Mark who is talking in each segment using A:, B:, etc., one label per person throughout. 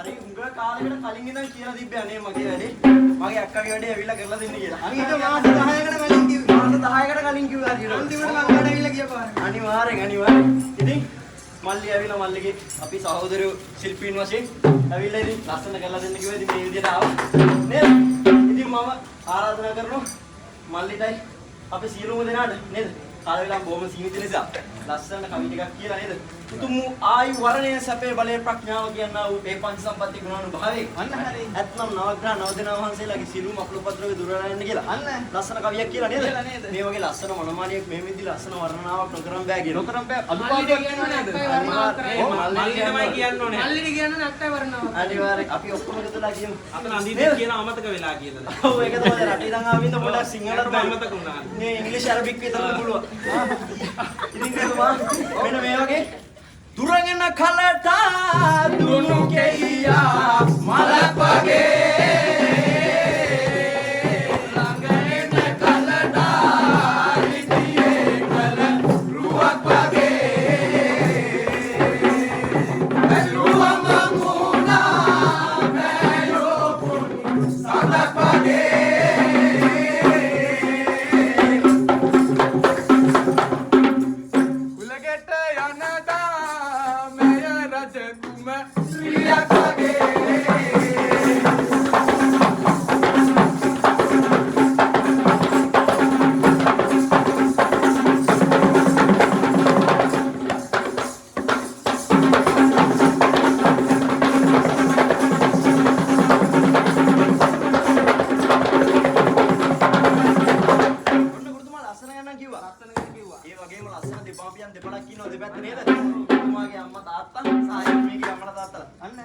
A: හරි උංග කාලෙකට කලින් ඉඳන් කියලා තිබ්බේ අනේ මගේ වැඩේ. මගේ අක්කගේ වැඩේ ඇවිල්ලා කරලා දෙන්න කියලා.
B: ඊට මාස 10කට කලින් කිව්වා.
A: මාස 10කට කලින් කිව්වා හරියට.
B: අන්තිමට මං ගාඩ ඇවිල්ලා ගියපාර.
A: අනිවාර්යෙන්. ඉතින් මල්ලි ඇවිල්ලා මල්ලිගේ අපි සහෝදරයෝ ශිල්පීන් වශයෙන් ඇවිල්ලා ඉතින් ලස්සන කරලා දෙන්න කිව්වා. ඉතින් මේ විදිහට ආවා. නේද? ඉතින් මම ආරාධනා කරනවා මල්ලිටයි අපි සියලුම දෙනාට නේද? කාල වේලාව බොහොම සීමිත නිසා ලස්සන කවි ටිකක් කියලා නේද? උතුම් ආයු වරණය සැපේ බලේ ප්‍රඥාව කියනා වූ මේ පංච සම්පatti ගුණානුභාවයෙන්
B: අන්න හරි.
A: ඇත්නම් නවග්‍රහ නවදෙනා වහන්සේලාගේ සියලුම අපලෝපද්‍රව්‍ය දුරලා යන්න කියලා.
B: අන්න
A: ලස්සන කවියක් කියලා නේද?
B: කියලා නේද?
A: මේ වගේ ලස්සන මනමාලියක් මේ විදිහට ලස්සන වර්ණනාවක් නොකරම් බෑ කියලා.
B: නොකරම් බෑ. අදුපාඩුවක් කියනවා නේද?
C: මල්ලිටමයි කියන්න ඕනේ.
D: මල්ලිට කියන්නේ අක්කයි වරනවා.
A: අනිවාර්යෙන් අපි ඔක්කොම එකතුලා කියමු.
C: අපි නන්දිට කියන අමතක වෙලා කියලා.
A: ඔව් ඒක තමයි රටේ ඉඳන් ආවින්ද පොඩක් සිංහලට
C: අමතක වුණා.
A: මේ ඉංග්‍රීසි අරබික් විතරක් පුළුවන්. ඉතින් මේවා මෙන්න මේ වගේ දුරගෙන කලට දුනු කෙයියා මලක් වගේ ළඟෙන් කලට ඉතියේ කල රුවක් වගේ බැලුවම මුණා බැලෝ සඳක් වගේ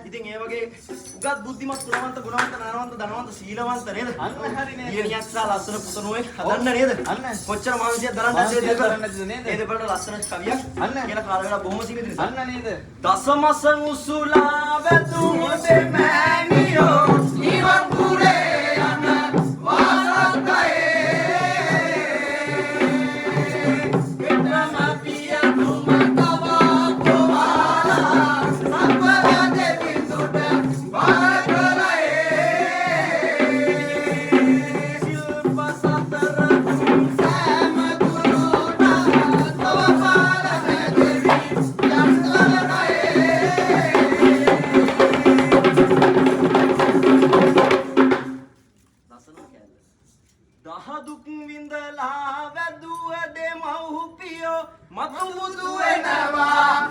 A: ඉතින් ඒ වගේ උගත් බුද්ධිමත් ගුණවන්ත නානවන්ත ධනවන්ත සීලවන්ත නේද? අන්න හරි නේද? ඊනියක්සා ලස්සන පුතණුවෙක් හදන්න නේද? අන්න කොච්චර මානසික දරන්න ඇද්ද නේද? ඒ දෙපළට ලස්සන කවියක් අන්න කියලා කාල වේලා බොහොම සීමිත නිසා. අන්න නේද? දසමස උසුලා වැතුණු දෙමෑණියෝ ඉවන් පුරේ යන වාසත්තේ දහදුක් විඳලා වැදුව දෙමව්පියෝ මතු බුදු වෙනවා